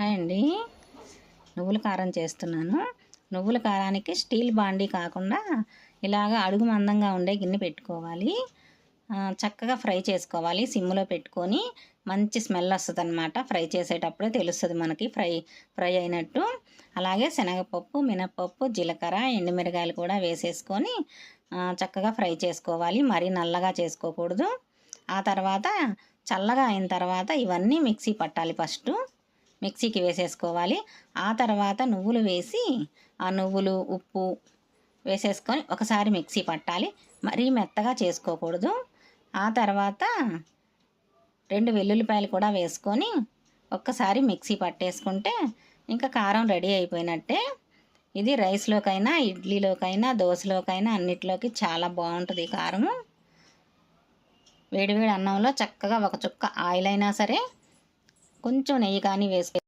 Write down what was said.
Hi అండి. నువ్వుల కారం చేస్తున్నాను. నువ్వుల కారానికి స్టీల్ బాండీ కాకుండా ఇలాగ అడుగు మందంగా ఉండే గిన్నె పెట్టుకోవాలి. చక్కగా ఫ్రై చేసుకోవాలి. సిమ్లో పెట్టుకొని మంచి స్మెల్ వస్తుంది అనమాట. ఫ్రై చేసేటప్పుడే తెలుస్తుంది మనకి ఫ్రై అయినట్టు. అలాగే శనగపప్పు, మినప్పప్పు, జీలకర్ర, ఎండుమిరగాయలు కూడా వేసేసుకొని చక్కగా ఫ్రై చేసుకోవాలి. మరీ నల్లగా చేసుకోకూడదు. ఆ తర్వాత చల్లగా అయిన తర్వాత ఇవన్నీ మిక్సీ పట్టాలి. ఫస్ట్ మిక్సీకి వేసేసుకోవాలి. ఆ తర్వాత నువ్వులు వేసి ఆ నువ్వులు, ఉప్పు వేసేసుకొని ఒకసారి మిక్సీ పట్టాలి. మరీ మెత్తగా చేసుకోకూడదు. ఆ తర్వాత 2 వెల్లుల్లిపాయలు కూడా వేసుకొని ఒక్కసారి మిక్సీ పట్టేసుకుంటే ఇంకా కారం రెడీ అయిపోయినట్టే. ఇది రైస్లోకైనా, ఇడ్లీలోకైనా, దోశలోకైనా అన్నిట్లోకి చాలా బాగుంటుంది ఈ కారము. వేడివేడి అన్నంలో చక్కగా ఒక చుక్క ఆయిల్ అయినా సరే, కొంచెం నెయ్యి కానీ వేసుకొని